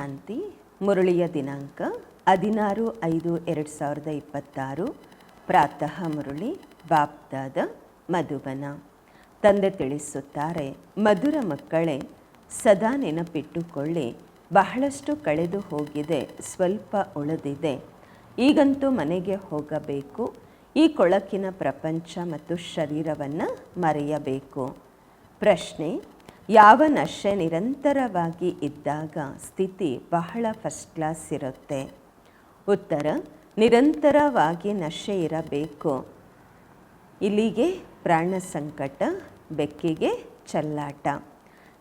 ಶಾಂತಿ. ಮುರಳಿಯ ದಿನಾಂಕ 16/5/2026. ಪ್ರಾತಃ ಮುರಳಿ ಬಾಪ್ದಾದ ಮಧುಬನ. ತಂದೆ ತಿಳಿಸುತ್ತಾರೆ, ಮಧುರ ಮಕ್ಕಳೇ, ಸದಾ ನೆನಪಿಟ್ಟುಕೊಳ್ಳಿ, ಬಹಳಷ್ಟು ಕಳೆದು ಹೋಗಿದೆ, ಸ್ವಲ್ಪ ಉಳಿದಿದೆ. ಈಗಂತೂ ಮನೆಗೆ ಹೋಗಬೇಕು. ಈ ಕೊಳಕಿನ ಪ್ರಪಂಚ ಮತ್ತು ಶರೀರವನ್ನು ಮರೆಯಬೇಕು. ಪ್ರಶ್ನೆ: ಯಾವ ನಶೆ ನಿರಂತರವಾಗಿ ಇದ್ದಾಗ ಸ್ಥಿತಿ ಬಹಳ ಫಸ್ಟ್ ಕ್ಲಾಸ್ ಇರುತ್ತೆ? ಉತ್ತರ: ನಿರಂತರವಾಗಿ ನಶೆ ಇರಬೇಕು. ಇಲ್ಲಿಗೆ ಪ್ರಾಣ ಸಂಕಟ, ಬೆಕ್ಕಿಗೆ ಚೆಲ್ಲಾಟ.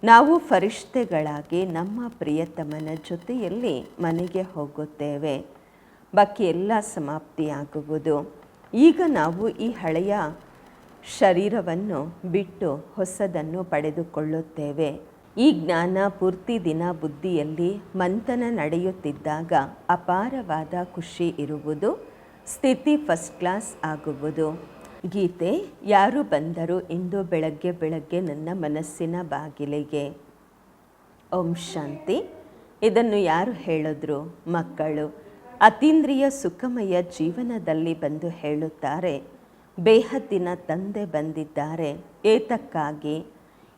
ನಾವು ಫರಿಷ್ಠೆಗಳಾಗಿ ನಮ್ಮ ಪ್ರಿಯತಮನ ಜೊತೆಯಲ್ಲಿ ಮನೆಗೆ ಹೋಗುತ್ತೇವೆ. ಬಾಕಿ ಎಲ್ಲ ಸಮಾಪ್ತಿಯಾಗುವುದು. ಈಗ ನಾವು ಈ ಹಳೆಯ ಶರೀರವನ್ನು ಬಿಟ್ಟು ಹೊಸದನ್ನು ಪಡೆದುಕೊಳ್ಳುತ್ತೇವೆ. ಈ ಜ್ಞಾನ ಪೂರ್ತಿ ದಿನ ಬುದ್ಧಿಯಲ್ಲಿ ಮಂಥನ ನಡೆಯುತ್ತಿದ್ದಾಗ ಅಪಾರವಾದ ಖುಷಿ ಇರುವುದು, ಸ್ಥಿತಿ ಫಸ್ಟ್ ಕ್ಲಾಸ್ ಆಗುವುದು. ಗೀತೆ: ಯಾರು ಬಂದರು ಇಂದು ಬೆಳಗ್ಗೆ ಬೆಳಗ್ಗೆ ನನ್ನ ಮನಸ್ಸಿನ ಬಾಗಿಲಿಗೆ? ಓಂ ಶಾಂತಿ. ಇದನ್ನು ಯಾರು ಹೇಳಿದ್ರು? ಮಕ್ಕಳು ಅತೀಂದ್ರಿಯ ಸುಖಮಯ ಜೀವನದಲ್ಲಿ ಬಂದು ಹೇಳುತ್ತಾರೆ, ಬೇಹದ್ದಿನ ತಂದೆ ಬಂದಿದ್ದಾರೆ. ಏತಕ್ಕಾಗಿ?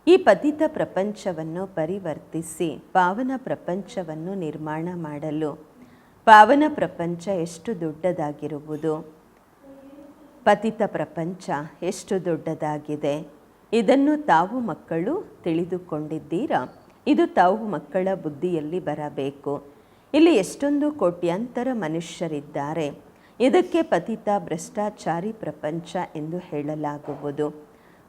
ಈ ಪತಿತ ಪ್ರಪಂಚವನ್ನು ಪರಿವರ್ತಿಸಿ ಪಾವನ ಪ್ರಪಂಚವನ್ನು ನಿರ್ಮಾಣ ಮಾಡಲು. ಪಾವನ ಪ್ರಪಂಚ ಎಷ್ಟು ದೊಡ್ಡದಾಗಿರುವುದು, ಪತಿತ ಪ್ರಪಂಚ ಎಷ್ಟು ದೊಡ್ಡದಾಗಿದೆ. ಇದನ್ನು ತಾವು ಮಕ್ಕಳು ತಿಳಿದುಕೊಂಡಿದ್ದೀರಾ? ಇದು ತಾವು ಮಕ್ಕಳ ಬುದ್ಧಿಯಲ್ಲಿ ಬರಬೇಕು. ಇಲ್ಲಿ ಎಷ್ಟೊಂದು ಕೋಟ್ಯಾಂತರ ಮನುಷ್ಯರಿದ್ದಾರೆ. ಇದಕ್ಕೆ ಪತಿತ ಭ್ರಷ್ಟಾಚಾರಿ ಪ್ರಪಂಚ ಎಂದು ಹೇಳಲಾಗುವುದು.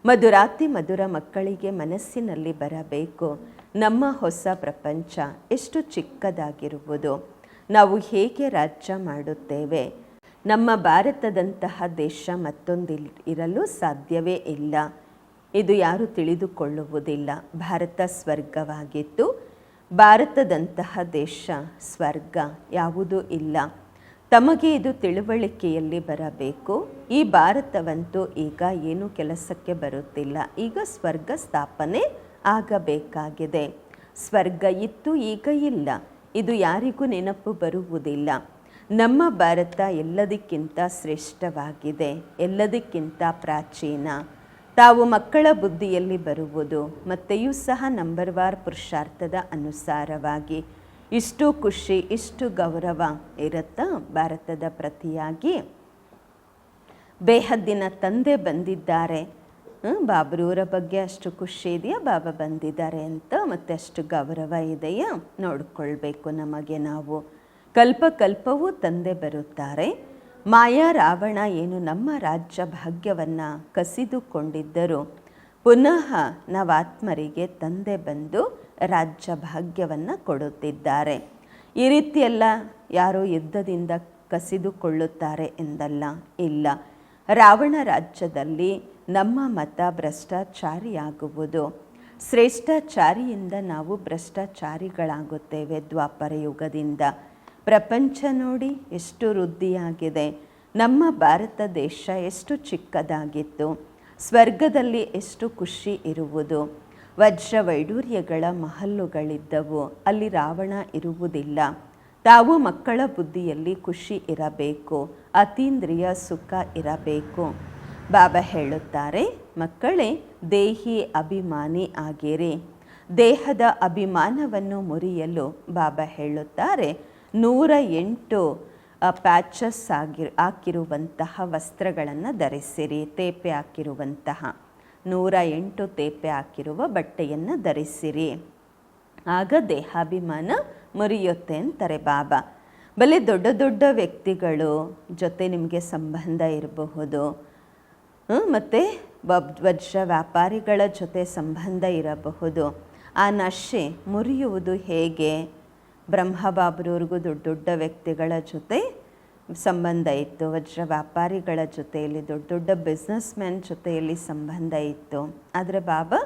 ಮಧುರಾತಿ ಮಧುರ ಮಕ್ಕಳಿಗೆ ಮನಸ್ಸಿನಲ್ಲಿ ಬರಬೇಕು, ನಮ್ಮ ಹೊಸ ಪ್ರಪಂಚ ಎಷ್ಟು ಚಿಕ್ಕದಾಗಿರುವುದು, ನಾವು ಹೇಗೆ ರಾಜ್ಯ ಮಾಡುತ್ತೇವೆ. ನಮ್ಮ ಭಾರತದಂತಹ ದೇಶ ಮತ್ತೊಂದಿರಲು ಸಾಧ್ಯವೇ ಇಲ್ಲ. ಇದು ಯಾರು ತಿಳಿದುಕೊಳ್ಳುವುದಿಲ್ಲ. ಭಾರತ ಸ್ವರ್ಗವಾಗಿತ್ತು. ಭಾರತದಂತಹ ದೇಶ ಸ್ವರ್ಗ ಯಾವುದೂ ಇಲ್ಲ. ತಮಗೆ ಇದು ತಿಳುವಳಿಕೆಯಲ್ಲಿ ಬರಬೇಕು. ಈ ಭಾರತವಂತೂ ಈಗ ಏನು ಕೆಲಸಕ್ಕೆ ಬರುತ್ತಿಲ್ಲ. ಈಗ ಸ್ವರ್ಗ ಸ್ಥಾಪನೆ ಆಗಬೇಕಾಗಿದೆ. ಸ್ವರ್ಗ ಇತ್ತು, ಈಗ ಇಲ್ಲ. ಇದು ಯಾರಿಗೂ ನೆನಪು ಬರುವುದಿಲ್ಲ. ನಮ್ಮ ಭಾರತ ಎಲ್ಲದಕ್ಕಿಂತ ಶ್ರೇಷ್ಠವಾಗಿದೆ, ಎಲ್ಲದಕ್ಕಿಂತ ಪ್ರಾಚೀನ. ತಾವು ಮಕ್ಕಳ ಬುದ್ಧಿಯಲ್ಲಿ ಬರುವುದು. ಮತ್ತೆಯೂ ಸಹ ನಂಬರ್ವಾರ್ ಪುರುಷಾರ್ಥದ ಅನುಸಾರವಾಗಿ ಇಷ್ಟು ಖುಷಿ, ಇಷ್ಟು ಗೌರವ ಇರುತ್ತಾ ಭಾರತದ ಪ್ರತಿಯಾಗಿ? ಬೇಹದ್ದಿನ ತಂದೆ ಬಂದಿದ್ದಾರೆ. ಬಾಬ್ರೂರ ಬಗ್ಗೆ ಅಷ್ಟು ಖುಷಿ ಇದೆಯಾ? ಬಾಬಾ ಬಂದಿದ್ದಾರೆ ಅಂತ ಮತ್ತೆ ಅಷ್ಟು ಗೌರವ ಇದೆಯಾ? ನೋಡಿಕೊಳ್ಬೇಕು. ನಮಗೆ ನಾವು ಕಲ್ಪ ಕಲ್ಪವೂ ತಂದೆ ಬರುತ್ತಾರೆ. ಮಾಯಾ ರಾವಣ ಏನು ನಮ್ಮ ರಾಜ್ಯ ಭಾಗ್ಯವನ್ನು ಕಸಿದುಕೊಂಡಿದ್ದರು. ಪುನಃ ನವಾತ್ಮರಿಗೆ ತಂದೆ ಬಂದು ರಾಜ್ಯ ಭಾಗ್ಯವನ್ನು ಕೊಡುತ್ತಿದ್ದಾರೆ. ಈ ರೀತಿಯೆಲ್ಲ ಯಾರೋ ಯುದ್ಧದಿಂದ ಕಸಿದುಕೊಳ್ಳುತ್ತಾರೆ ಎಂದಲ್ಲ, ಇಲ್ಲ. ರಾವಣ ರಾಜ್ಯದಲ್ಲಿ ನಮ್ಮ ಮತ ಭ್ರಷ್ಟಾಚಾರಿಯಾಗುವುದು. ಶ್ರೇಷ್ಠಾಚಾರಿಯಿಂದ ನಾವು ಭ್ರಷ್ಟಾಚಾರಿಗಳಾಗುತ್ತೇವೆ. ದ್ವಾಪರ ಯುಗದಿಂದ ಪ್ರಪಂಚ ನೋಡಿ ಎಷ್ಟು ವೃದ್ಧಿಯಾಗಿದೆ. ನಮ್ಮ ಭಾರತ ದೇಶ ಎಷ್ಟು ಚಿಕ್ಕದಾಗಿತ್ತು. ಸ್ವರ್ಗದಲ್ಲಿ ಎಷ್ಟು ಖುಷಿ ಇರುವುದು. ವಜ್ರ ವೈಡೂರ್ಯಗಳ ಮಹಲ್ಲುಗಳಿದ್ದವು. ಅಲ್ಲಿ ರಾವಣ ಇರುವುದಿಲ್ಲ. ತಾವು ಮಕ್ಕಳ ಬುದ್ಧಿಯಲ್ಲಿ ಖುಷಿ ಇರಬೇಕು, ಅತೀಂದ್ರಿಯ ಸುಖ ಇರಬೇಕು. ಬಾಬಾ ಹೇಳುತ್ತಾರೆ, ಮಕ್ಕಳೇ, ದೇಹಿ ಅಭಿಮಾನಿ ಆಗಿರಿ. ದೇಹದ ಅಭಿಮಾನವನ್ನು ಮುರಿಯಲು ಬಾಬಾ ಹೇಳುತ್ತಾರೆ, 108 ಪ್ಯಾಚಸ್ ಹಾಕಿರುವಂತಹ ವಸ್ತ್ರಗಳನ್ನು ಧರಿಸಿರಿ. ತೇಪೆ ಹಾಕಿರುವಂತಹ 108 ತೇಪೆ ಹಾಕಿರುವ ಬಟ್ಟೆಯನ್ನು ಧರಿಸಿರಿ. ಆಗ ದೇಹಾಭಿಮಾನ ಮುರಿಯುತ್ತೆ ಅಂತಾರೆ ಬಾಬಾ. ಬಲೆ ದೊಡ್ಡ ದೊಡ್ಡ ವ್ಯಕ್ತಿಗಳು ಜೊತೆ ನಿಮಗೆ ಸಂಬಂಧ ಇರಬಹುದು, ಮತ್ತು ವಜ್ರ ವ್ಯಾಪಾರಿಗಳ ಜೊತೆ ಸಂಬಂಧ ಇರಬಹುದು. ಆ ನಶೆ ಮುರಿಯುವುದು ಹೇಗೆ? ಬ್ರಹ್ಮಬಾಬ್ರವ್ರಿಗೂ ದೊಡ್ಡ ದೊಡ್ಡ ವ್ಯಕ್ತಿಗಳ ಜೊತೆ ಸಂಬಂಧ ಇತ್ತು. ವಜ್ರ ವ್ಯಾಪಾರಿಗಳ ಜೊತೆಯಲ್ಲಿ, ದೊಡ್ಡ ದೊಡ್ಡ ಬಿಸ್ನೆಸ್ ಮ್ಯಾನ್ ಜೊತೆಯಲ್ಲಿ ಸಂಬಂಧ ಇತ್ತು. ಆದರೆ ಬಾಬಾ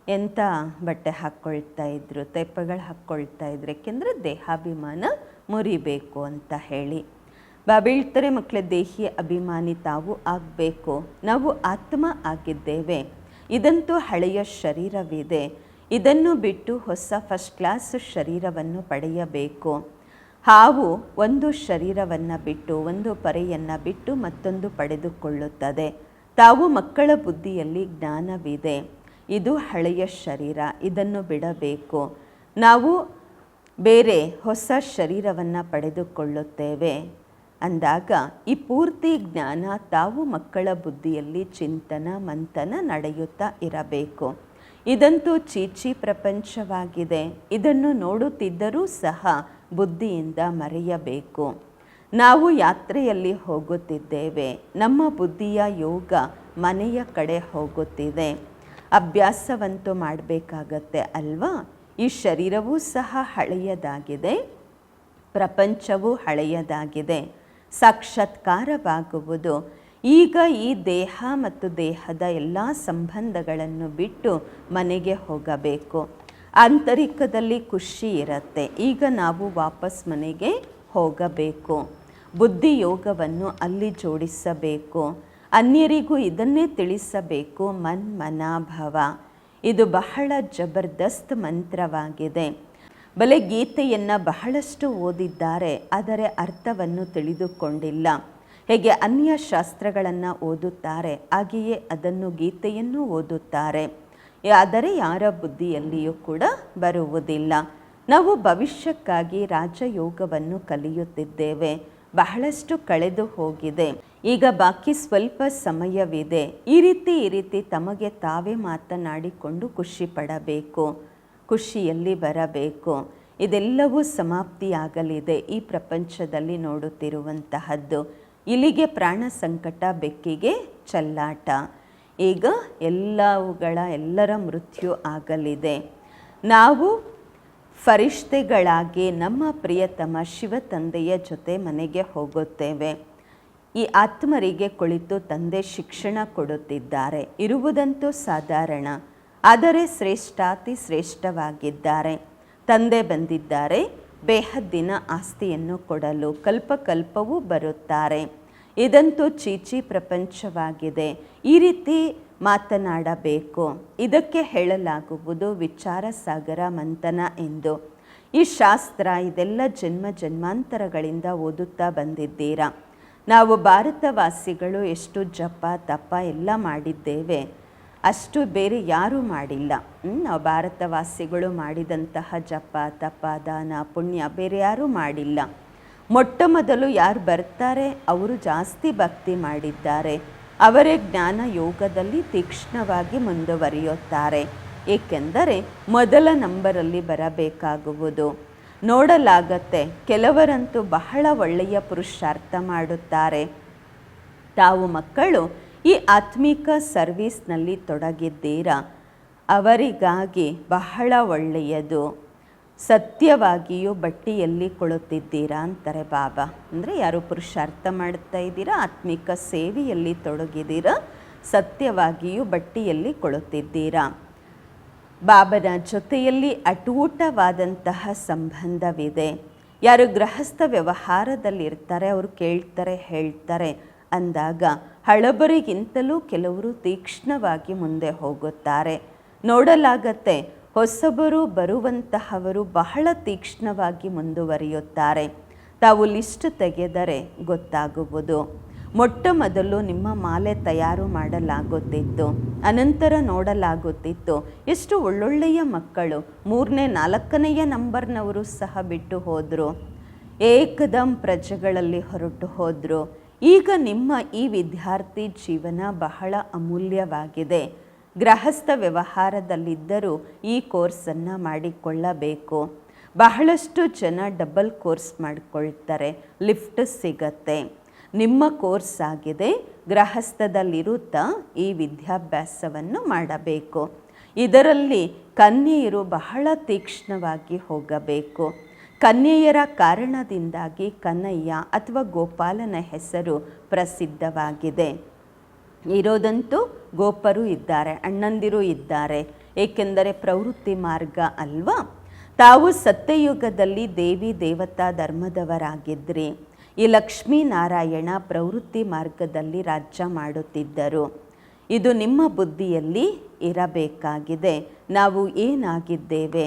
ಎಂಥ ಬಟ್ಟೆ ಹಾಕ್ಕೊಳ್ತಾ ಇದ್ರು, ತೆಪ್ಪಗಳು ಹಾಕ್ಕೊಳ್ತಾ ಇದ್ರು. ಏಕೆಂದರೆ ದೇಹಾಭಿಮಾನ ಮುರಿಬೇಕು ಅಂತ ಹೇಳಿ. ಬಾಬಾ ಹೇಳ್ತಾರೆ, ಮಕ್ಕಳೇ, ದೇಹಿ ಅಭಿಮಾನಿ ತಾವು ಆಗಬೇಕು. ನಾವು ಆತ್ಮ ಆಗಿದ್ದೇವೆ. ಇದಂತೂ ಹಳೆಯ ಶರೀರವಿದೆ. ಇದನ್ನು ಬಿಟ್ಟು ಹೊಸ ಫಸ್ಟ್ ಕ್ಲಾಸ್ ಶರೀರವನ್ನು ಪಡೆಯಬೇಕು. ಹಾವು ಒಂದು ಶರೀರವನ್ನು ಬಿಟ್ಟು, ಒಂದು ಪರೆಯನ್ನು ಬಿಟ್ಟು ಮತ್ತೊಂದು ಪಡೆದುಕೊಳ್ಳುತ್ತದೆ. ತಾವು ಮಕ್ಕಳ ಬುದ್ಧಿಯಲ್ಲಿ ಜ್ಞಾನವಿದೆ, ಇದು ಹಳೆಯ ಶರೀರ, ಇದನ್ನು ಬಿಡಬೇಕು. ನಾವು ಬೇರೆ ಹೊಸ ಶರೀರವನ್ನು ಪಡೆದುಕೊಳ್ಳುತ್ತೇವೆ ಅಂದಾಗ ಈ ಪೂರ್ತಿ ಜ್ಞಾನ ತಾವು ಮಕ್ಕಳ ಬುದ್ಧಿಯಲ್ಲಿ ಚಿಂತನ ಮಂಥನ ನಡೆಯುತ್ತಾ ಇರಬೇಕು. ಇದಂತೂ ಚೀಚಿ ಪ್ರಪಂಚವಾಗಿದೆ. ಇದನ್ನು ನೋಡುತ್ತಿದ್ದರೂ ಸಹ ಬುದ್ಧಿಯಿಂದ ಮರೆಯಬೇಕು. ನಾವು ಯಾತ್ರೆಯಲ್ಲಿ ಹೋಗುತ್ತಿದ್ದೇವೆ. ನಮ್ಮ ಬುದ್ಧಿಯ ಯೋಗ ಮನೆಯ ಕಡೆ ಹೋಗುತ್ತಿದೆ. ಅಭ್ಯಾಸವಂತೂ ಮಾಡಬೇಕಾಗತ್ತೆ ಅಲ್ವಾ? ಈ ಶರೀರವೂ ಸಹ ಹಳೆಯದಾಗಿದೆ, ಪ್ರಪಂಚವೂ ಹಳೆಯದಾಗಿದೆ. ಸಾಕ್ಷಾತ್ಕಾರವಾಗುವುದು ಈಗ ಈ ದೇಹ ಮತ್ತು ದೇಹದ ಎಲ್ಲ ಸಂಬಂಧಗಳನ್ನು ಬಿಟ್ಟು ಮನೆಗೆ ಹೋಗಬೇಕು. ಆಂತರಿಕದಲ್ಲಿ ಖುಷಿ ಇರುತ್ತೆ. ಈಗ ನಾವು ವಾಪಸ್ ಮನೆಗೆ ಹೋಗಬೇಕು. ಬುದ್ಧಿ ಯೋಗವನ್ನು ಅಲ್ಲಿ ಜೋಡಿಸಬೇಕು. ಅನ್ಯರಿಗೂ ಇದನ್ನೇ ತಿಳಿಸಬೇಕು. ಮನಾಭವ, ಇದು ಬಹಳ ಜಬರ್ದಸ್ತ್ ಮಂತ್ರವಾಗಿದೆ. ಬಲೆ ಗೀತೆಯನ್ನು ಬಹಳಷ್ಟು ಓದಿದ್ದಾರೆ, ಆದರೆ ಅರ್ಥವನ್ನು ತಿಳಿದುಕೊಂಡಿಲ್ಲ. ಹೇಗೆ ಅನ್ಯ ಶಾಸ್ತ್ರಗಳನ್ನು ಓದುತ್ತಾರೆ, ಹಾಗೆಯೇ ಅದನ್ನು ಗೀತೆಯನ್ನು ಓದುತ್ತಾರೆ, ಆದರೆ ಯಾರ ಬುದ್ಧಿಯಲ್ಲಿಯೂ ಕೂಡ ಬರುವುದಿಲ್ಲ. ನಾವು ಭವಿಷ್ಯಕ್ಕಾಗಿ ರಾಜಯೋಗವನ್ನು ಕಲಿಯುತ್ತಿದ್ದೇವೆ. ಬಹಳಷ್ಟು ಕಳೆದು ಹೋಗಿದೆ. ಈಗ ಬಾಕಿ ಸ್ವಲ್ಪ ಸಮಯವಿದೆ. ಈ ರೀತಿ ತಮಗೆ ತಾವೇ ಮಾತನಾಡಿಕೊಂಡು ಖುಷಿ ಪಡಬೇಕು, ಖುಷಿಯಲ್ಲಿ ಬರಬೇಕು. ಇದೆಲ್ಲವೂ ಸಮಾಪ್ತಿಯಾಗಲಿದೆ. ಈ ಪ್ರಪಂಚದಲ್ಲಿ ನೋಡುತ್ತಿರುವಂತಹದ್ದು ಇಲ್ಲಿಗೆ ಪ್ರಾಣ ಸಂಕಟ, ಬೆಕ್ಕಿಗೆ ಚೆಲ್ಲಾಟ. ಈಗ ಎಲ್ಲರ ಮೃತ್ಯು ಆಗಲಿದೆ. ನಾವು ಫರಿಷ್ತೆಗಳಾಗಿ ನಮ್ಮ ಪ್ರಿಯತಮ ಶಿವ ತಂದೆಯ ಜೊತೆ ಮನೆಗೆ ಹೋಗುತ್ತೇವೆ. ಈ ಆತ್ಮರಿಗೆ ಕುಳಿತು ತಂದೆ ಶಿಕ್ಷಣ ಕೊಡುತ್ತಿದ್ದಾರೆ. ಇರುವುದಂತೂ ಸಾಧಾರಣ, ಆದರೆ ಶ್ರೇಷ್ಠಾತಿ ಶ್ರೇಷ್ಠವಾಗಿದ್ದಾರೆ. ತಂದೆ ಬಂದಿದ್ದಾರೆ ಬೇಹದ್ದಿನ ಆಸ್ತಿಯನ್ನು ಕೊಡಲು. ಕಲ್ಪವೂ ಬರುತ್ತಾರೆ. ಇದಂತೂ ಚೀಚಿ ಪ್ರಪಂಚವಾಗಿದೆ. ಈ ರೀತಿ ಮಾತನಾಡಬೇಕು. ಇದಕ್ಕೆ ಹೇಳಲಾಗುವುದು ವಿಚಾರ ಸಾಗರ ಮಂಥನ ಎಂದು. ಈ ಶಾಸ್ತ್ರ ಇದೆಲ್ಲ ಜನ್ಮಾಂತರಗಳಿಂದ ಓದುತ್ತಾ ಬಂದಿದ್ದೀರಾ. ನಾವು ಭಾರತವಾಸಿಗಳು ಎಷ್ಟು ಜಪ ತಪ ಎಲ್ಲ ಮಾಡಿದ್ದೇವೆ, ಅಷ್ಟು ಬೇರೆ ಯಾರೂ ಮಾಡಿಲ್ಲ. ನಾವು ಭಾರತವಾಸಿಗಳು ಮಾಡಿದಂತಹ ಜಪ ತಪ ದಾನ ಪುಣ್ಯ ಬೇರೆ ಯಾರೂ ಮಾಡಿಲ್ಲ. ಮೊಟ್ಟ ಮೊದಲು ಯಾರು ಬರ್ತಾರೆ ಅವರು ಜಾಸ್ತಿ ಭಕ್ತಿ ಮಾಡಿದ್ದಾರೆ. ಅವರೇ ಜ್ಞಾನ ಯೋಗದಲ್ಲಿ ತೀಕ್ಷ್ಣವಾಗಿ ಮುಂದುವರಿಯುತ್ತಾರೆ. ಏಕೆಂದರೆ ಮೊದಲ ನಂಬರಲ್ಲಿ ಬರಬೇಕಾಗುವುದು. ನೋಡಲಾಗತ್ತೆ, ಕೆಲವರಂತೂ ಬಹಳ ಒಳ್ಳೆಯ ಪುರುಷಾರ್ಥ ಮಾಡುತ್ತಾರೆ. ತಾವು ಮಕ್ಕಳು ಈ ಆತ್ಮಿಕ ಸರ್ವಿಸ್ನಲ್ಲಿ ತೊಡಗಿದ್ದೀರಾ, ಅವರಿಗಾಗಿ ಬಹಳ ಒಳ್ಳೆಯದು. ಸತ್ಯವಾಗಿಯೂ ಬಟ್ಟಿಯಲ್ಲಿ ಕೊಳುತ್ತಿದ್ದೀರಾ ಅಂತಾರೆ ಬಾಬಾ. ಅಂದರೆ ಯಾರು ಪುರುಷಾರ್ಥ ಮಾಡ್ತಾ ಇದ್ದೀರಾ, ಆತ್ಮಿಕ ಸೇವೆಯಲ್ಲಿ ತೊಡಗಿದ್ದೀರಾ, ಸತ್ಯವಾಗಿಯೂ ಬಟ್ಟಿಯಲ್ಲಿ ಕೊಳುತ್ತಿದ್ದೀರಾ. ಬಾಬನ ಜೊತೆಯಲ್ಲಿ ಅಟೂಟವಾದಂತಹ ಸಂಬಂಧವಿದೆ. ಯಾರು ಗೃಹಸ್ಥ ವ್ಯವಹಾರದಲ್ಲಿರ್ತಾರೆ ಅವರು ಕೇಳ್ತಾರೆ ಹೇಳ್ತಾರೆ ಅಂದಾಗ ಹಳಬರಿಗಿಂತಲೂ ಕೆಲವರು ತೀಕ್ಷ್ಣವಾಗಿ ಮುಂದೆ ಹೋಗುತ್ತಾರೆ. ನೋಡಲಾಗತ್ತೆ, ಹೊಸಬರು ಬರುವಂತಹವರು ಬಹಳ ತೀಕ್ಷ್ಣವಾಗಿ ಮುಂದುವರಿಯುತ್ತಾರೆ. ತಾವು ಲಿಸ್ಟ್ ತೆಗೆದರೆ ಗೊತ್ತಾಗುವುದು. ಮೊಟ್ಟ ಮೊದಲು ನಿಮ್ಮ ಮಾಲೆ ತಯಾರು ಮಾಡಲಾಗುತ್ತಿತ್ತು, ಅನಂತರ ನೋಡಲಾಗುತ್ತಿತ್ತು ಎಷ್ಟು ಒಳ್ಳೊಳ್ಳೆಯ ಮಕ್ಕಳು 3ನೇ 4ನೆಯ ನಂಬರ್ನವರು ಸಹ ಬಿಟ್ಟು ಹೋದರು, ಏಕದಂ ಪ್ರಜೆಗಳಲ್ಲಿ ಹೊರಟು ಹೋದರು. ಈಗ ನಿಮ್ಮ ಈ ವಿದ್ಯಾರ್ಥಿ ಜೀವನ ಬಹಳ ಅಮೂಲ್ಯವಾಗಿದೆ. ಗೃಹಸ್ಥ ವ್ಯವಹಾರದಲ್ಲಿದ್ದರೂ ಈ ಕೋರ್ಸನ್ನು ಮಾಡಿಕೊಳ್ಳಬೇಕು. ಬಹಳಷ್ಟು ಜನ ಡಬಲ್ ಕೋರ್ಸ್ ಮಾಡಿಕೊಳ್ತಾರೆ, ಲಿಫ್ಟ್ ಸಿಗತ್ತೆ. ನಿಮ್ಮ ಕೋರ್ಸ್ ಆಗಿದೆ, ಗೃಹಸ್ಥದಲ್ಲಿರುತ್ತಾ ಈ ವಿದ್ಯಾಭ್ಯಾಸವನ್ನು ಮಾಡಬೇಕು. ಇದರಲ್ಲಿ ಕನ್ಯೆಯರು ಬಹಳ ತೀಕ್ಷ್ಣವಾಗಿ ಹೋಗಬೇಕು. ಕನ್ಯೆಯರ ಕಾರಣದಿಂದಾಗಿ ಕನ್ನಯ್ಯ ಅಥವಾ ಗೋಪಾಲನ ಹೆಸರು ಪ್ರಸಿದ್ಧವಾಗಿದೆ. ಇರೋದಂತೂ ಗೋಪರು ಇದ್ದಾರೆ, ಅಣ್ಣಂದಿರು ಇದ್ದಾರೆ, ಏಕೆಂದರೆ ಪ್ರವೃತ್ತಿ ಮಾರ್ಗ ಅಲ್ವಾ. ತಾವು ಸತ್ಯಯುಗದಲ್ಲಿ ದೇವಿ ದೇವತಾ ಧರ್ಮದವರಾಗಿದ್ರಿ. ಈ ಲಕ್ಷ್ಮೀನಾರಾಯಣ ಪ್ರವೃತ್ತಿ ಮಾರ್ಗದಲ್ಲಿ ರಾಜ್ಯ ಮಾಡುತ್ತಿದ್ದರು. ಇದು ನಿಮ್ಮ ಬುದ್ಧಿಯಲ್ಲಿ ಇರಬೇಕಾಗಿದೆ. ನಾವು ಏನಾಗಿದ್ದೇವೆ?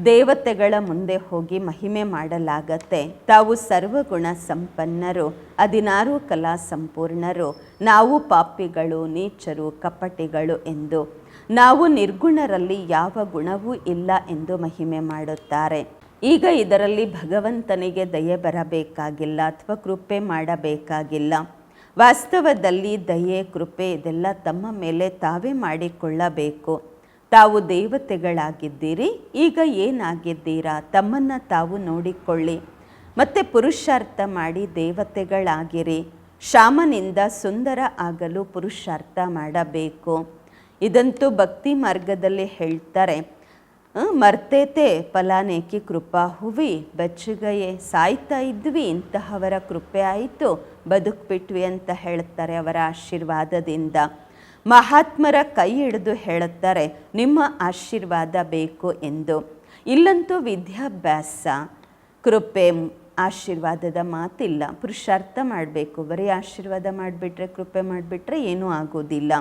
ದೇವತೆಗಳ ಮುಂದೆ ಹೋಗಿ ಮಹಿಮೆ ಮಾಡಲಾಗತ್ತೆ. ತಾವು ಸರ್ವಗುಣ ಸಂಪನ್ನರು, 16 ಕಲಾ ಸಂಪೂರ್ಣರು, ನಾವು ಪಾಪಿಗಳು, ನೀಚರು, ಕಪಟಿಗಳು ಎಂದು. ನಾವು ನಿರ್ಗುಣರಲ್ಲಿ ಯಾವ ಗುಣವೂ ಇಲ್ಲ ಎಂದು ಮಹಿಮೆ ಮಾಡುತ್ತಾರೆ. ಈಗ ಇದರಲ್ಲಿ ಭಗವಂತನಿಗೆ ದಯೆ ಬರಬೇಕಾಗಿಲ್ಲ ಅಥವಾ ಕೃಪೆ ಮಾಡಬೇಕಾಗಿಲ್ಲ. ವಾಸ್ತವದಲ್ಲಿ ದಯೆ, ಕೃಪೆ ಇದೆಲ್ಲ ತಮ್ಮ ಮೇಲೆ ತಾವೇ ಮಾಡಿಕೊಳ್ಳಬೇಕು. ತಾವು ದೇವತೆಗಳಾಗಿದ್ದೀರಿ. ಈಗ ಏನಾಗಿದ್ದೀರಾ? ತಮ್ಮನ್ನು ತಾವು ನೋಡಿಕೊಳ್ಳಿ ಮತ್ತು ಪುರುಷಾರ್ಥ ಮಾಡಿ ದೇವತೆಗಳಾಗಿರಿ. ಶ್ಯಾಮನಿಂದ ಸುಂದರ ಆಗಲು ಪುರುಷಾರ್ಥ ಮಾಡಬೇಕು. ಇದಂತೂ ಭಕ್ತಿ ಮಾರ್ಗದಲ್ಲಿ ಹೇಳ್ತಾರೆ. ಮರ್ತೇತೆ ಫಲಾನೇಕಿ ಕೃಪಾ ಹುವಿ ಬಚ್ಚುಗಯೇ, ಸಾಯ್ತಾ ಇದ್ವಿ, ಇಂತಹವರ ಕೃಪೆ ಆಯಿತು, ಬದುಕ್ಬಿಟ್ವಿ ಅಂತ ಹೇಳ್ತಾರೆ ಅವರ ಆಶೀರ್ವಾದದಿಂದ. ಮಹಾತ್ಮರ ಕೈ ಹಿಡಿದು ಹೇಳುತ್ತಾರೆ ನಿಮ್ಮ ಆಶೀರ್ವಾದ ಬೇಕು ಎಂದು. ಇಲ್ಲಂತೂ ವಿದ್ಯಾಭ್ಯಾಸ, ಕೃಪೆ, ಆಶೀರ್ವಾದದ ಮಾತಿಲ್ಲ. ಪುರುಷಾರ್ಥ ಮಾಡಬೇಕು. ಬರೀ ಆಶೀರ್ವಾದ ಮಾಡಿಬಿಟ್ರೆ, ಕೃಪೆ ಮಾಡಿಬಿಟ್ರೆ ಏನೂ ಆಗೋದಿಲ್ಲ.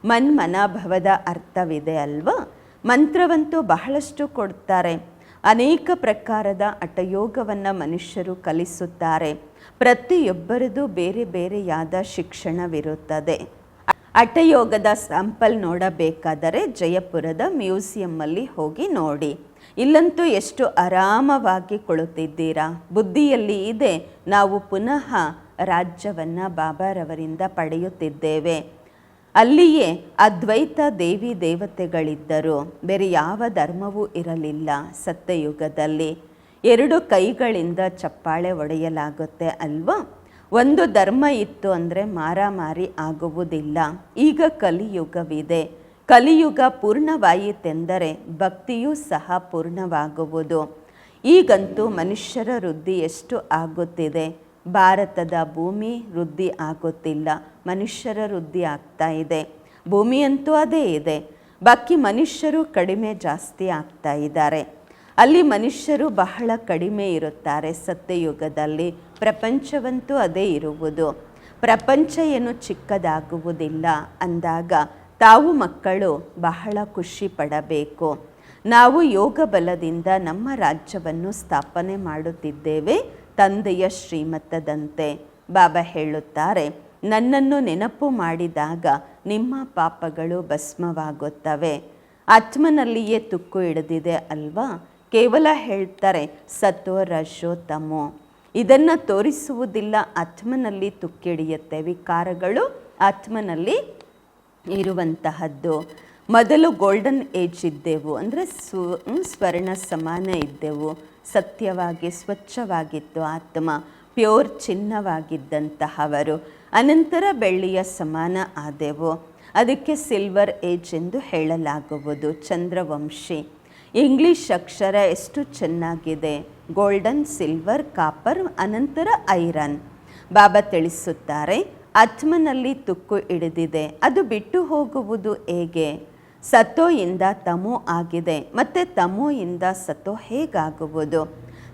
ಮನ್ಮನಾಭವದ ಅರ್ಥವಿದೆ ಅಲ್ವಾ? ಮಂತ್ರವಂತೂ ಬಹಳಷ್ಟು ಕೊಡ್ತಾರೆ. ಅನೇಕ ಪ್ರಕಾರದ ಹಠಯೋಗವನ್ನು ಮನುಷ್ಯರು ಕಲಿಸುತ್ತಾರೆ. ಪ್ರತಿಯೊಬ್ಬರದು ಬೇರೆ ಬೇರೆಯಾದ ಶಿಕ್ಷಣವಿರುತ್ತದೆ. ಹಠಯೋಗದ ಸ್ಯಾಂಪಲ್ ನೋಡಬೇಕಾದರೆ ಜಯಪುರದ ಮ್ಯೂಸಿಯಮ್ಮಲ್ಲಿ ಹೋಗಿ ನೋಡಿ. ಇಲ್ಲಂತೂ ಎಷ್ಟು ಆರಾಮವಾಗಿ ಕುಳಿತಿದ್ದೀರಾ. ಬುದ್ಧಿಯಲ್ಲಿ ಇದೆ ನಾವು ಪುನಃ ರಾಜ್ಯವನ್ನು ಬಾಬಾರವರಿಂದ ಪಡೆಯುತ್ತಿದ್ದೇವೆ. ಅಲ್ಲಿಯೇ ಅದ್ವೈತ ದೇವಿ ದೇವತೆಗಳಿದ್ದರು. ಬೇರೆ ಯಾವ ಧರ್ಮವೂ ಇರಲಿಲ್ಲ ಸತ್ಯಯುಗದಲ್ಲಿ. 2 ಕೈಗಳಿಂದ ಚಪ್ಪಾಳೆ ಹೊಡೆಯಲಾಗುತ್ತೆ ಅಲ್ವಾ? ಒಂದು ಧರ್ಮ ಇತ್ತು ಅಂದರೆ ಮಾರಾಮಾರಿ ಆಗುವುದಿಲ್ಲ. ಈಗ ಕಲಿಯುಗವಿದೆ. ಕಲಿಯುಗ ಪೂರ್ಣವಾಯಿತೆಂದರೆ ಭಕ್ತಿಯೂ ಸಹ ಪೂರ್ಣವಾಗುವುದು. ಈಗಂತೂ ಮನುಷ್ಯರ ವೃದ್ಧಿ ಎಷ್ಟು ಆಗುತ್ತಿದೆ. ಭಾರತದ ಭೂಮಿ ವೃದ್ಧಿ ಆಗುತ್ತಿಲ್ಲ, ಮನುಷ್ಯರ ವೃದ್ಧಿ ಆಗ್ತಾ ಇದೆ. ಭೂಮಿಯಂತೂ ಅದೇ ಇದೆ, ಬಾಕಿ ಮನುಷ್ಯರು ಕಡಿಮೆ ಜಾಸ್ತಿ ಆಗ್ತಾ ಇದ್ದಾರೆ. ಅಲ್ಲಿ ಮನುಷ್ಯರು ಬಹಳ ಕಡಿಮೆ ಇರುತ್ತಾರೆ ಸತ್ಯಯುಗದಲ್ಲಿ. ಪ್ರಪಂಚವಂತೂ ಅದೇ ಇರುವುದು. ಪ್ರಪಂಚ ಏನು ಚಿಕ್ಕದಾಗುವುದಿಲ್ಲ ಅಂದಾಗ ತಾವು ಮಕ್ಕಳು ಬಹಳ ಖುಷಿ ಪಡಬೇಕು. ನಾವು ಯೋಗ ಬಲದಿಂದ ನಮ್ಮ ರಾಜ್ಯವನ್ನು ಸ್ಥಾಪನೆ ಮಾಡುತ್ತಿದ್ದೇವೆ ತಂದೆಯ ಶ್ರೀಮತದಂತೆ. ಬಾಬಾ ಹೇಳುತ್ತಾರೆ, ನನ್ನನ್ನು ನೆನಪು ಮಾಡಿದಾಗ ನಿಮ್ಮ ಪಾಪಗಳು ಭಸ್ಮವಾಗುತ್ತವೆ. ಆತ್ಮನಲ್ಲಿಯೇ ತುಕ್ಕು ಹಿಡಿದಿದೆ ಅಲ್ವಾ? ಕೇವಲ ಹೇಳ್ತಾರೆ ಸತೋ ರಜೋ ತಮೋ. ಇದನ್ನು ತೋರಿಸುವುದಿಲ್ಲ. ಆತ್ಮನಲ್ಲಿ ತುಕ್ಕಿಡಿಯುತ್ತೆ. ವಿಕಾರಗಳು ಆತ್ಮನಲ್ಲಿ ಇರುವಂತಹದ್ದು. ಮೊದಲು ಗೋಲ್ಡನ್ ಏಜ್ ಇದ್ದೆವು, ಅಂದರೆ ಸ್ವರ್ಣ ಸಮಾನ ಇದ್ದೆವು. ಸತ್ಯವಾಗಿ ಸ್ವಚ್ಛವಾಗಿತ್ತು ಆತ್ಮ, ಪ್ಯೂರ್ ಚಿನ್ನವಾಗಿದ್ದಂತಹವರು. ಅನಂತರ ಬೆಳ್ಳಿಯ ಸಮಾನ ಆದೆವು. ಅದಕ್ಕೆ ಸಿಲ್ವರ್ ಏಜ್ ಎಂದು ಹೇಳಲಾಗುವುದು. ಚಂದ್ರವಂಶಿ. ಇಂಗ್ಲಿಷ್ ಅಕ್ಷರ ಎಷ್ಟು ಚೆನ್ನಾಗಿದೆ. ಗೋಲ್ಡನ್, ಸಿಲ್ವರ್, ಕಾಪರ್, ಅನಂತರ ಐರನ್. ಬಾಬಾ ತಿಳಿಸುತ್ತಾರೆ, ಆತ್ಮನಲ್ಲಿ ತುಕ್ಕು ಹಿಡಿದಿದೆ. ಅದು ಬಿಟ್ಟು ಹೋಗುವುದು ಹೇಗೆ? ಸತೋಯಿಂದ ತಮೋ ಆಗಿದೆ, ಮತ್ತು ತಮೋಯಿಂದ ಸತೋ ಹೇಗಾಗುವುದು?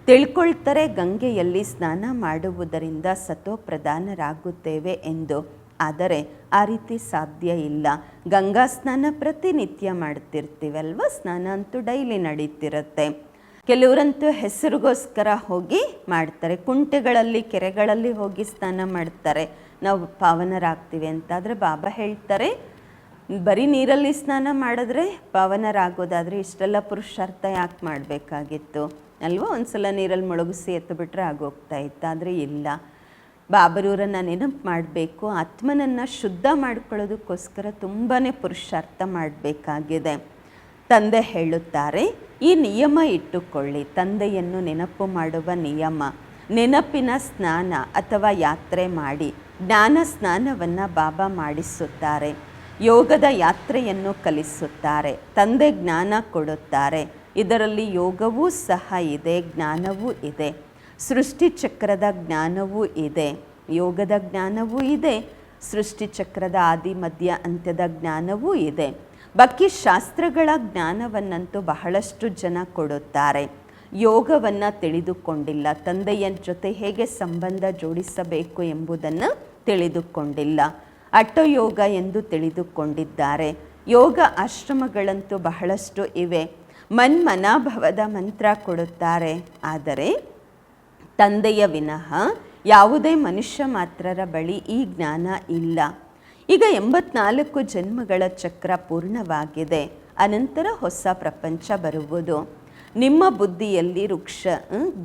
ತಿಳ್ಕೊಳ್ತಾರೆ ಗಂಗೆಯಲ್ಲಿ ಸ್ನಾನ ಮಾಡುವುದರಿಂದ ಸತೋ ಪ್ರಧಾನರಾಗುತ್ತೇವೆ ಎಂದು. ಆದರೆ ಆ ರೀತಿ ಸಾಧ್ಯ ಇಲ್ಲ. ಗಂಗಾ ಸ್ನಾನ ಪ್ರತಿನಿತ್ಯ ಮಾಡ್ತಿರ್ತೀವಲ್ವ, ಸ್ನಾನ ಅಂತೂ ಡೈಲಿ ನಡೀತಿರುತ್ತೆ. ಕೆಲವರಂತೂ ಹೆಸರಿಗೋಸ್ಕರ ಹೋಗಿ ಮಾಡ್ತಾರೆ. ಕುಂಟೆಗಳಲ್ಲಿ, ಕೆರೆಗಳಲ್ಲಿ ಹೋಗಿ ಸ್ನಾನ ಮಾಡ್ತಾರೆ, ನಾವು ಪಾವನರಾಗ್ತೀವಿ ಅಂತ. ಆದರೆ ಬಾಬಾ ಹೇಳ್ತಾರೆ, ಬರೀ ನೀರಲ್ಲಿ ಸ್ನಾನ ಮಾಡಿದ್ರೆ ಪಾವನರಾಗೋದಾದರೆ ಇಷ್ಟೆಲ್ಲ ಪುರುಷಾರ್ಥ ಯಾಕೆ ಮಾಡಬೇಕಾಗಿತ್ತು ಅಲ್ವಾ? ಒಂದ್ಸಲ ನೀರಲ್ಲಿ ಮುಳುಗಿಸಿ ಎತ್ತುಬಿಟ್ರೆ ಆಗೋಗ್ತಾ ಇತ್ತು. ಆದರೆ ಇಲ್ಲ, ಬಾಬರೂರನ್ನು ನೆನಪು ಮಾಡಬೇಕು. ಆತ್ಮನನ್ನು ಶುದ್ಧ ಮಾಡ್ಕೊಳ್ಳೋದಕ್ಕೋಸ್ಕರ ತುಂಬಾ ಪುರುಷಾರ್ಥ ಮಾಡಬೇಕಾಗಿದೆ. ತಂದೆ ಹೇಳುತ್ತಾರೆ, ಈ ನಿಯಮ ಇಟ್ಟುಕೊಳ್ಳಿ. ತಂದೆಯನ್ನು ನೆನಪು ಮಾಡುವ ನಿಯಮ. ನೆನಪಿನ ಸ್ನಾನ ಅಥವಾ ಯಾತ್ರೆ ಮಾಡಿ. ಜ್ಞಾನ ಸ್ನಾನವನ್ನು ಬಾಬಾ ಮಾಡಿಸುತ್ತಾರೆ. ಯೋಗದ ಯಾತ್ರೆಯನ್ನು ಕಲಿಸುತ್ತಾರೆ. ತಂದೆ ಜ್ಞಾನ ಕೊಡುತ್ತಾರೆ. ಇದರಲ್ಲಿ ಯೋಗವೂ ಸಹ ಇದೆ, ಜ್ಞಾನವೂ ಇದೆ. ಸೃಷ್ಟಿ ಚಕ್ರದ ಜ್ಞಾನವೂ ಇದೆ, ಯೋಗದ ಜ್ಞಾನವೂ ಇದೆ. ಸೃಷ್ಟಿ ಚಕ್ರದ ಆದಿ ಮಧ್ಯ ಅಂತ್ಯದ ಜ್ಞಾನವೂ ಇದೆ. ಬಾಕಿ ಶಾಸ್ತ್ರಗಳ ಜ್ಞಾನವನ್ನಂತೂ ಬಹಳಷ್ಟು ಜನ ಕೊಡುತ್ತಾರೆ. ಯೋಗವನ್ನು ತಿಳಿದುಕೊಂಡಿಲ್ಲ. ತಂದೆಯ ಜೊತೆ ಹೇಗೆ ಸಂಬಂಧ ಜೋಡಿಸಬೇಕು ಎಂಬುದನ್ನು ತಿಳಿದುಕೊಂಡಿಲ್ಲ. ಹಠಯೋಗ ಎಂದು ತಿಳಿದುಕೊಂಡಿದ್ದಾರೆ. ಯೋಗ ಆಶ್ರಮಗಳಂತೂ ಬಹಳಷ್ಟು ಇವೆ. ಮನ್ಮನಾಭವದ ಮಂತ್ರ ಕೊಡುತ್ತಾರೆ. ಆದರೆ ತಂದೆಯ ವಿನಃ ಯಾವುದೇ ಮನುಷ್ಯ ಮಾತ್ರರ ಬಳಿ ಈ ಜ್ಞಾನ ಇಲ್ಲ. ಈಗ 84 ಜನ್ಮಗಳ ಚಕ್ರ ಪೂರ್ಣವಾಗಿದೆ. ಅನಂತರ ಹೊಸ ಪ್ರಪಂಚ ಬರುವುದು. ನಿಮ್ಮ ಬುದ್ಧಿಯಲ್ಲಿ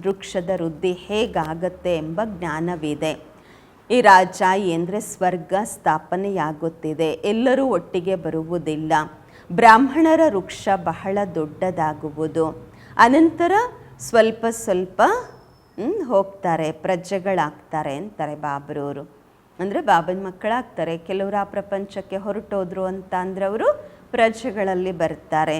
ವೃಕ್ಷದ ವೃದ್ಧಿ ಹೇಗಾಗತ್ತೆ ಎಂಬ ಜ್ಞಾನವಿದೆ. ಈ ರಾಜ ಎಂದರೆ ಸ್ವರ್ಗ ಸ್ಥಾಪನೆಯಾಗುತ್ತಿದೆ. ಎಲ್ಲರೂ ಒಟ್ಟಿಗೆ ಬರುವುದಿಲ್ಲ. ಬ್ರಾಹ್ಮಣರ ವೃಕ್ಷ ಬಹಳ ದೊಡ್ಡದಾಗುವುದು. ಅನಂತರ ಸ್ವಲ್ಪ ಸ್ವಲ್ಪ ಹೋಗ್ತಾರೆ, ಪ್ರಜೆಗಳಾಗ್ತಾರೆ ಅಂತಾರೆ ಬಾಬ್ರವರು. ಅಂದರೆ ಬಾಬನ ಮಕ್ಕಳಾಗ್ತಾರೆ. ಕೆಲವರು ಆ ಪ್ರಪಂಚಕ್ಕೆ ಹೊರಟೋದ್ರು ಅಂತ ಅಂದರೆ ಅವರು ಪ್ರಜೆಗಳಲ್ಲಿ ಬರ್ತಾರೆ.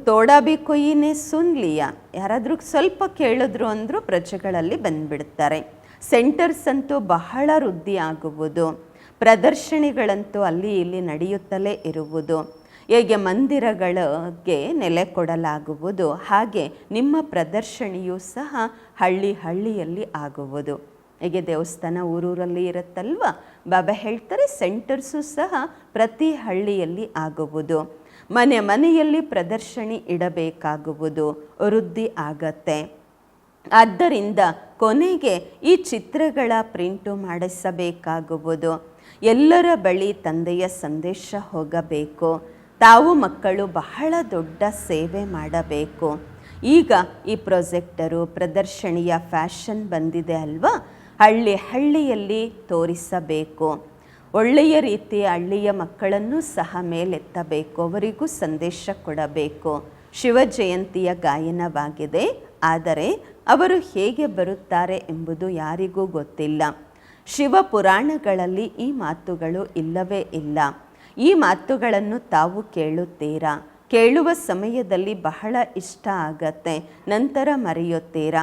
ತೋಡಾ ಬಿ ಕೊಯ್ಯಿನೇ ಸುನ್ಲಿಯ, ಯಾರಾದರೂ ಸ್ವಲ್ಪ ಕೇಳಿದ್ರು ಅಂದರೂ ಪ್ರಜೆಗಳಲ್ಲಿ ಬಂದುಬಿಡ್ತಾರೆ. ಸೆಂಟರ್ಸ್ ಅಂತೂ ಬಹಳ ವೃದ್ಧಿ ಆಗುವುದು. ಪ್ರದರ್ಶನಿಗಳಂತೂ ಅಲ್ಲಿ ಇಲ್ಲಿ ನಡೆಯುತ್ತಲೇ ಇರುವುದು. ಹೇಗೆ ಮಂದಿರಗಳಿಗೆ ನೆಲೆ ಕೊಡಲಾಗುವುದು, ಹಾಗೆ ನಿಮ್ಮ ಪ್ರದರ್ಶನಿಯೂ ಸಹ ಹಳ್ಳಿಯಲ್ಲಿ ಆಗುವುದು. ಹೇಗೆ ದೇವಸ್ಥಾನ ಊರೂರಲ್ಲಿ ಇರುತ್ತಲ್ವ, ಬಾಬಾ ಹೇಳ್ತಾರೆ ಸೆಂಟರ್ಸು ಸಹ ಪ್ರತಿ ಹಳ್ಳಿಯಲ್ಲಿ ಆಗುವುದು. ಮನೆಯಲ್ಲಿ ಪ್ರದರ್ಶನಿ ಇಡಬೇಕಾಗುವುದು, ವೃದ್ಧಿ ಆಗತ್ತೆ. ಆದ್ದರಿಂದ ಕೊನೆಗೆ ಈ ಚಿತ್ರಗಳ ಪ್ರಿಂಟು ಮಾಡಿಸಬೇಕಾಗುವುದು. ಎಲ್ಲರ ಬಳಿ ತಂದೆಯ ಸಂದೇಶ ಹೋಗಬೇಕು. ತಾವು ಮಕ್ಕಳು ಬಹಳ ದೊಡ್ಡ ಸೇವೆ ಮಾಡಬೇಕು. ಈಗ ಈ ಪ್ರೊಜೆಕ್ಟರು ಪ್ರದರ್ಶನಿಯ ಫ್ಯಾಷನ್ ಬಂದಿದೆ ಅಲ್ವಾ, ಹಳ್ಳಿಯಲ್ಲಿ ತೋರಿಸಬೇಕು. ಒಳ್ಳೆಯ ರೀತಿ ಹಳ್ಳಿಯ ಮಕ್ಕಳನ್ನು ಸಹ ಮೇಲೆತ್ತಬೇಕು, ಅವರಿಗೂ ಸಂದೇಶ ಕೊಡಬೇಕು. ಶಿವ ಜಯಂತಿಯ ಗಾಯನವಾಗಿದೆ, ಆದರೆ ಅವರು ಹೇಗೆ ಬರುತ್ತಾರೆ ಎಂಬುದು ಯಾರಿಗೂ ಗೊತ್ತಿಲ್ಲ. ಶಿವ ಪುರಾಣಗಳಲ್ಲಿ ಈ ಮಾತುಗಳು ಇಲ್ಲವೇ ಇಲ್ಲ. ಈ ಮಾತುಗಳನ್ನು ತಾವು ಕೇಳುತ್ತೀರಾ. ಕೇಳುವ ಸಮಯದಲ್ಲಿ ಬಹಳ ಇಷ್ಟ ಆಗತ್ತೆ, ನಂತರ ಮರೆಯುತ್ತೀರಾ.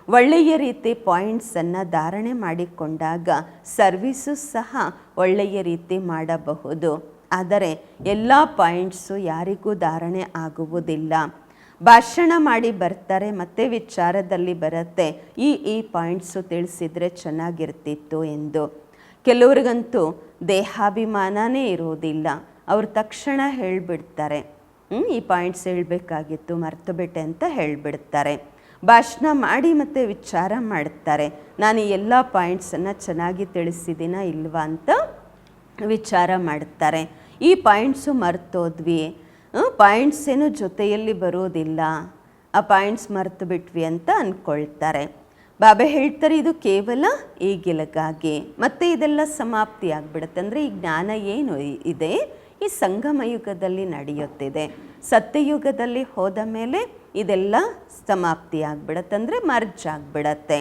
ಒಳ್ಳೆಯ ರೀತಿ ಪಾಯಿಂಟ್ಸನ್ನು ಧಾರಣೆ ಮಾಡಿಕೊಂಡಾಗ ಸರ್ವಿಸು ಸಹ ಒಳ್ಳೆಯ ರೀತಿ ಮಾಡಬಹುದು. ಆದರೆ ಎಲ್ಲ ಪಾಯಿಂಟ್ಸು ಯಾರಿಗೂ ಧಾರಣೆ ಆಗುವುದಿಲ್ಲ. ಭಾಷಣ ಮಾಡಿ ಬರ್ತಾರೆ, ಮತ್ತೆ ವಿಚಾರದಲ್ಲಿ ಬರುತ್ತೆ ಈ ಪಾಯಿಂಟ್ಸು ತಿಳಿಸಿದರೆ ಚೆನ್ನಾಗಿರ್ತಿತ್ತು ಎಂದು. ಕೆಲವ್ರಿಗಂತೂ ದೇಹಾಭಿಮಾನನೇ ಇರುವುದಿಲ್ಲ. ಅವರು ತಕ್ಷಣ ಹೇಳಿಬಿಡ್ತಾರೆ, ಈ ಪಾಯಿಂಟ್ಸ್ ಹೇಳಬೇಕಾಗಿತ್ತು ಮರ್ತುಬಿಟ್ಟೆ ಅಂತ ಹೇಳಿಬಿಡ್ತಾರೆ. ಭಾಷಣ ಮಾಡಿ ಮತ್ತೆ ವಿಚಾರ ಮಾಡ್ತಾರೆ, ನಾನು ಎಲ್ಲ ಪಾಯಿಂಟ್ಸನ್ನು ಚೆನ್ನಾಗಿ ತಿಳಿಸಿದ್ದೀನ ಇಲ್ವಾ ಅಂತ ವಿಚಾರ ಮಾಡ್ತಾರೆ. ಈ ಪಾಯಿಂಟ್ಸು ಮರ್ತೋದ್ವಿ, ಪಾಯಿಂಟ್ಸ್ ಏನು ಜೊತೆಯಲ್ಲಿ ಬರೋದಿಲ್ಲ, ಆ ಪಾಯಿಂಟ್ಸ್ ಮರ್ತು ಬಿಟ್ವಿ ಅಂತ ಅಂದ್ಕೊಳ್ತಾರೆ. ಬಾಬಾ ಹೇಳ್ತಾರೆ ಇದು ಕೇವಲ ಈಗಿಲಗಾಗಿ, ಮತ್ತೆ ಇದೆಲ್ಲ ಸಮಾಪ್ತಿ ಆಗಿಬಿಡುತ್ತೆ. ಅಂದರೆ ಈ ಜ್ಞಾನ ಏನು ಇದೆ ಈ ಸಂಗಮ ಯುಗದಲ್ಲಿ ನಡೆಯುತ್ತಿದೆ. ಸತ್ಯಯುಗದಲ್ಲಿ ಹೋದ ಮೇಲೆ ಇದೆಲ್ಲ ಸಮಾಪ್ತಿ ಆಗಿಬಿಡತ್ತೆ, ಅಂದರೆ ಮರ್ಜ್ ಆಗಿಬಿಡತ್ತೆ.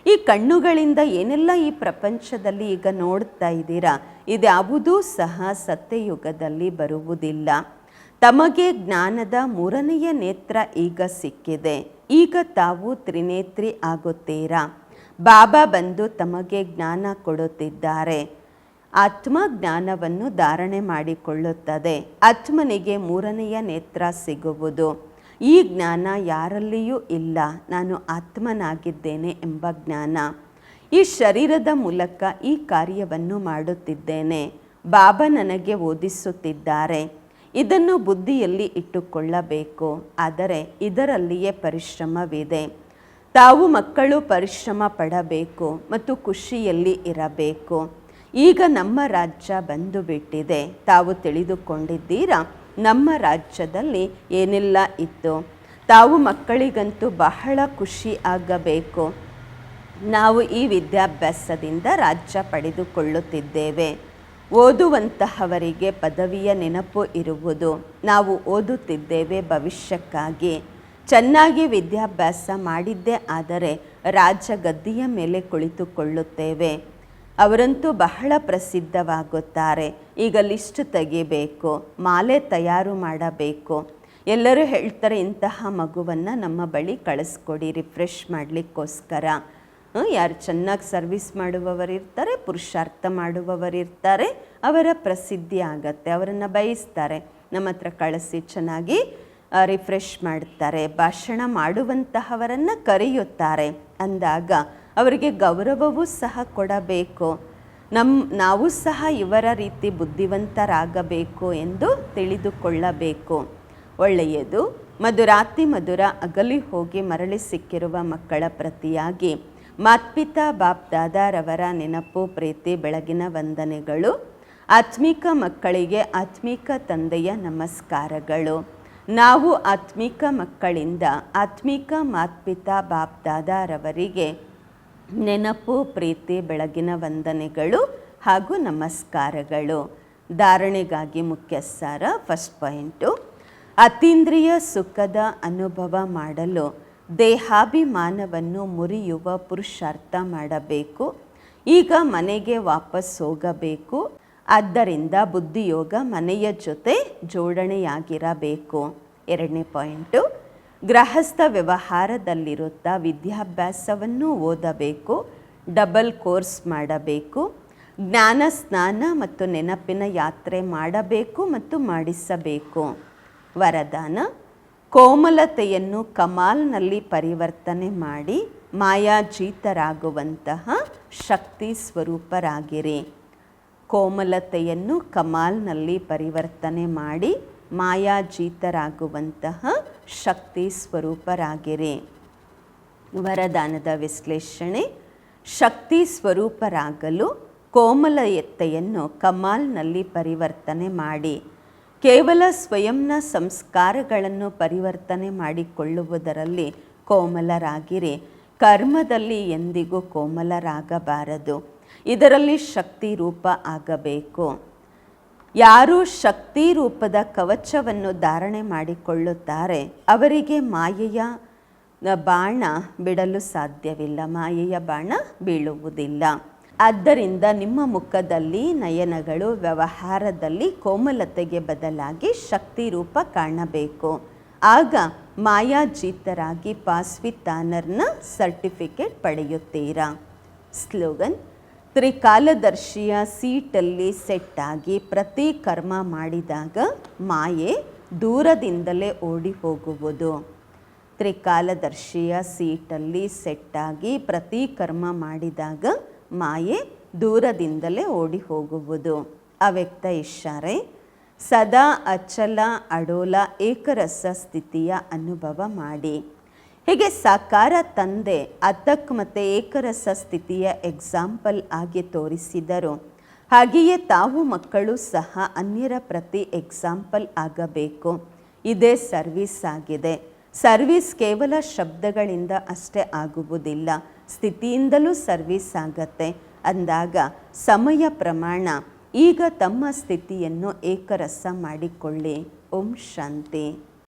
ಈ ಕಣ್ಣುಗಳಿಂದ ಏನೆಲ್ಲ ಈ ಪ್ರಪಂಚದಲ್ಲಿ ಈಗ ನೋಡ್ತಾ ಇದ್ದೀರಾ, ಇದ್ಯಾವುದೂ ಸಹ ಸತ್ಯಯುಗದಲ್ಲಿ ಬರುವುದಿಲ್ಲ. ತಮಗೆ ಜ್ಞಾನದ 3ನೆಯ ನೇತ್ರ ಈಗ ಸಿಕ್ಕಿದೆ. ಈಗ ತಾವು ತ್ರಿನೇತ್ರಿ ಆಗುತ್ತೀರಾ. ಬಾಬಾ ಬಂದು ತಮಗೆ ಜ್ಞಾನ ಕೊಡುತ್ತಿದ್ದಾರೆ. ಆತ್ಮ ಜ್ಞಾನವನ್ನು ಧಾರಣೆ ಮಾಡಿಕೊಳ್ಳುತ್ತದೆ. ಆತ್ಮನಿಗೆ 3ನೆಯ ನೇತ್ರ ಸಿಗುವುದು. ಈ ಜ್ಞಾನ ಯಾರಲ್ಲಿಯೂ ಇಲ್ಲ, ನಾನು ಆತ್ಮನಾಗಿದ್ದೇನೆ ಎಂಬ ಜ್ಞಾನ. ಈ ಶರೀರದ ಮೂಲಕ ಈ ಕಾರ್ಯವನ್ನು ಮಾಡುತ್ತಿದ್ದೇನೆ. ಬಾಬಾ ನನಗೆ ಓದಿಸುತ್ತಿದ್ದಾರೆ. ಇದನ್ನು ಬುದ್ಧಿಯಲ್ಲಿ ಇಟ್ಟುಕೊಳ್ಳಬೇಕು. ಆದರೆ ಇದರಲ್ಲಿಯೇ ಪರಿಶ್ರಮವಿದೆ. ತಾವು ಮಕ್ಕಳು ಪರಿಶ್ರಮ ಪಡಬೇಕು ಮತ್ತು ಖುಷಿಯಲ್ಲಿ ಇರಬೇಕು. ಈಗ ನಮ್ಮ ರಾಜ್ಯ ಬಂದು ಬಿಟ್ಟಿದೆ. ತಾವು ತಿಳಿದುಕೊಂಡಿದ್ದೀರಾ ನಮ್ಮ ರಾಜ್ಯದಲ್ಲಿ ಏನೆಲ್ಲ ಇತ್ತು. ತಾವು ಮಕ್ಕಳಿಗಂತೂ ಬಹಳ ಖುಷಿ ಆಗಬೇಕು. ನಾವು ಈ ವಿದ್ಯಾಭ್ಯಾಸದಿಂದ ರಾಜ್ಯ ಪಡೆದುಕೊಳ್ಳುತ್ತಿದ್ದೇವೆ. ಓದುವಂತಹವರಿಗೆ ಪದವಿಯ ನೆನಪು ಇರುವುದು. ನಾವು ಓದುತ್ತಿದ್ದೇವೆ ಭವಿಷ್ಯಕ್ಕಾಗಿ. ಚೆನ್ನಾಗಿ ವಿದ್ಯಾಭ್ಯಾಸ ಮಾಡಿದ್ದೇ ಆದರೆ ರಾಜಗದ್ದಿಯ ಮೇಲೆ ಕುಳಿತುಕೊಳ್ಳುತ್ತೇವೆ. ಅವರಂತೂ ಬಹಳ ಪ್ರಸಿದ್ಧವಾಗುತ್ತಾರೆ. ಈಗ ಲಿಸ್ಟ್ ತೆಗಿಬೇಕು, ಮಾಲೆ ತಯಾರು ಮಾಡಬೇಕು. ಎಲ್ಲರೂ ಹೇಳ್ತಾರೆ ಇಂತಹ ಮಗುವನ್ನು ನಮ್ಮ ಬಳಿ ಕಳಿಸ್ಕೊಡಿ ರಿಫ್ರೆಶ್ ಮಾಡಲಿಕ್ಕೋಸ್ಕರ. ಯಾರು ಚೆನ್ನಾಗಿ ಸರ್ವಿಸ್ ಮಾಡುವವರಿರ್ತಾರೆ, ಪುರುಷಾರ್ಥ ಮಾಡುವವರಿರ್ತಾರೆ, ಅವರ ಪ್ರಸಿದ್ಧಿ ಆಗತ್ತೆ. ಅವರನ್ನು ಬಯಸ್ತಾರೆ, ನಮ್ಮ ಹತ್ರ ಕಳಿಸಿ ಚೆನ್ನಾಗಿ ರಿಫ್ರೆಶ್ ಮಾಡ್ತಾರೆ. ಭಾಷಣ ಮಾಡುವಂತಹವರನ್ನು ಕರೆಯುತ್ತಾರೆ. ಅಂದಾಗ ಅವರಿಗೆ ಗೌರವವೂ ಸಹ ಕೊಡಬೇಕು. ನಾವು ಸಹ ಇವರ ರೀತಿ ಬುದ್ಧಿವಂತರಾಗಬೇಕು ಎಂದು ತಿಳಿದುಕೊಳ್ಳಬೇಕು. ಒಳ್ಳೆಯದು. ಮಧುರಾತಿ ಮಧುರ ಅಗಲಿ ಹೋಗಿ ಮರಳಿ ಸಿಕ್ಕಿರುವ ಮಕ್ಕಳ ಪ್ರತಿಯಾಗಿ ಮಾತ್ಪಿತಾ ಬಾಪ್ ದಾದಾರವರ ನೆನಪು, ಪ್ರೀತಿ, ಬೆಳಗಿನ ವಂದನೆಗಳು. ಆತ್ಮಿಕ ಮಕ್ಕಳಿಗೆ ಆತ್ಮಿಕ ತಂದೆಯ ನಮಸ್ಕಾರಗಳು. ನಾವು ಆತ್ಮಿಕ ಮಕ್ಕಳಿಂದ ಆತ್ಮಿಕ ಮಾತ್ಪಿತಾ ಬಾಪ್ ದಾದಾರವರಿಗೆ ನೆನಪು, ಪ್ರೀತಿ, ಬೆಳಗಿನ ವಂದನೆಗಳು ಹಾಗೂ ನಮಸ್ಕಾರಗಳು. ಧಾರಣೆಗಾಗಿ ಮುಖ್ಯ ಸಾರ. ಫಸ್ಟ್ ಪಾಯಿಂಟು, ಅತೀಂದ್ರಿಯ ಸುಖದ ಅನುಭವ ಮಾಡಲು ದೇಹಾಭಿಮಾನವನ್ನು ಮುರಿಯುವ ಪುರುಷಾರ್ಥ ಮಾಡಬೇಕು. ಈಗ ಮನೆಗೆ ವಾಪಸ್ ಹೋಗಬೇಕು. ಆದ್ದರಿಂದ ಬುದ್ಧಿಯೋಗ ಮನೆಯ ಜೊತೆ ಜೋಡಣೆಯಾಗಿರಬೇಕು. ಎರಡನೇ ಪಾಯಿಂಟು, ಗೃಹಸ್ಥ ವ್ಯವಹಾರದಲ್ಲಿರುತ್ತಾ ವಿದ್ಯಾಭ್ಯಾಸವನ್ನು ಓದಬೇಕು, ಡಬಲ್ ಕೋರ್ಸ್ ಮಾಡಬೇಕು, ಜ್ಞಾನ ಸ್ನಾನ ಮತ್ತು ನೆನಪಿನ ಯಾತ್ರೆ ಮಾಡಬೇಕು ಮತ್ತು ಮಾಡಿಸಬೇಕು. ವರದಾನ: ಕೋಮಲತೆಯನ್ನು ಕಮಾಲ್ನಲ್ಲಿ ಪರಿವರ್ತನೆ ಮಾಡಿ ಮಾಯಾಜೀತರಾಗುವಂತಹ ಶಕ್ತಿ ಸ್ವರೂಪರಾಗಿರಿ. ಕೋಮಲತೆಯನ್ನು ಕಮಾಲ್ನಲ್ಲಿ ಪರಿವರ್ತನೆ ಮಾಡಿ ಮಾಯಾಜೀತರಾಗುವಂತಹ ಶಕ್ತಿ ಸ್ವರೂಪರಾಗಿರಿ. ವರದಾನದ ವಿಶ್ಲೇಷಣೆ: ಶಕ್ತಿ ಸ್ವರೂಪರಾಗಲು ಕೋಮಲತೆಯನ್ನು ಕಮಾಲ್ನಲ್ಲಿ ಪರಿವರ್ತನೆ ಮಾಡಿ. ಕೇವಲ ಸ್ವಯಂನ ಸಂಸ್ಕಾರಗಳನ್ನು ಪರಿವರ್ತನೆ ಮಾಡಿಕೊಳ್ಳುವುದರಲ್ಲಿ ಕೋಮಲರಾಗಿರಿ. ಕರ್ಮದಲ್ಲಿ ಎಂದಿಗೂ ಕೋಮಲರಾಗಬಾರದು. ಇದರಲ್ಲಿ ಶಕ್ತಿ ರೂಪ ಆಗಬೇಕು. ಯಾರು ಶಕ್ತಿ ರೂಪದ ಕವಚವನ್ನು ಧಾರಣೆ ಮಾಡಿಕೊಳ್ಳುತ್ತಾರೆ ಅವರಿಗೆ ಮಾಯೆಯ ಬಾಣ ಬಿಡಲು ಸಾಧ್ಯವಿಲ್ಲ, ಮಾಯೆಯ ಬಾಣ ಬೀಳುವುದಿಲ್ಲ. ಆದ್ದರಿಂದ ನಿಮ್ಮ ಮುಖದಲ್ಲಿ, ನಯನಗಳು, ವ್ಯವಹಾರದಲ್ಲಿ ಕೋಮಲತೆಗೆ ಬದಲಾಗಿ ಶಕ್ತಿ ರೂಪ ಕಾಣಬೇಕು. ಆಗ ಮಾಯಾಜೀತರಾಗಿ ಪಾಸ್ ವಿತ್ ಆನರ್ನ ಸರ್ಟಿಫಿಕೇಟ್ ಪಡೆಯುತ್ತೀರಾ. ಸ್ಲೋಗನ್: ತ್ರಿಕಾಲದರ್ಶಿಯ ಸೀಟಲ್ಲಿ ಸೆಟ್ ಆಗಿ ಪ್ರತಿ ಕರ್ಮ ಮಾಡಿದಾಗ ಮಾಯೆ ದೂರದಿಂದಲೇ ಓಡಿ ಹೋಗುವುದು. ತ್ರಿಕಾಲದರ್ಶಿಯ ಸೀಟಲ್ಲಿ ಸೆಟ್ ಆಗಿ ಪ್ರತಿ ಕರ್ಮ ಮಾಡಿದಾಗ ಮಾಯೆ ದೂರದಿಂದಲೇ ಓಡಿ ಹೋಗುವುದು. ಅವ್ಯಕ್ತ ಇಶಾರೆ: ಸದಾ ಅಚಲ ಅಡೋಲ ಏಕರಸ ಸ್ಥಿತಿಯ ಅನುಭವ ಮಾಡಿ. ಹೀಗೆ ಸಾಕಾರ ತಂದೆ ಅತಕ್ ಮತ್ತು ಏಕರಸ ಸ್ಥಿತಿಯ ಎಕ್ಸಾಂಪಲ್ ಆಗಿ ತೋರಿಸಿದರು. ಹಾಗೆಯೇ ತಾವು ಮಕ್ಕಳು ಸಹ ಅನ್ಯರ ಪ್ರತಿ ಎಕ್ಸಾಂಪಲ್ ಆಗಬೇಕು. ಇದೇ ಸರ್ವಿಸ್ ಆಗಿದೆ. ಸರ್ವಿಸ್ ಕೇವಲ ಶಬ್ದಗಳಿಂದ ಅಷ್ಟೇ ಆಗುವುದಿಲ್ಲ, ಸ್ಥಿತಿಯಿಂದಲೂ ಸರ್ವಿಸ್ ಆಗತ್ತೆ. ಅಂದಾಗ ಸಮಯ ಪ್ರಮಾಣ ಈಗ ತಮ್ಮ ಸ್ಥಿತಿಯನ್ನು ಏಕರಸ ಮಾಡಿಕೊಳ್ಳಿ. ಓಂ ಶಾಂತಿ.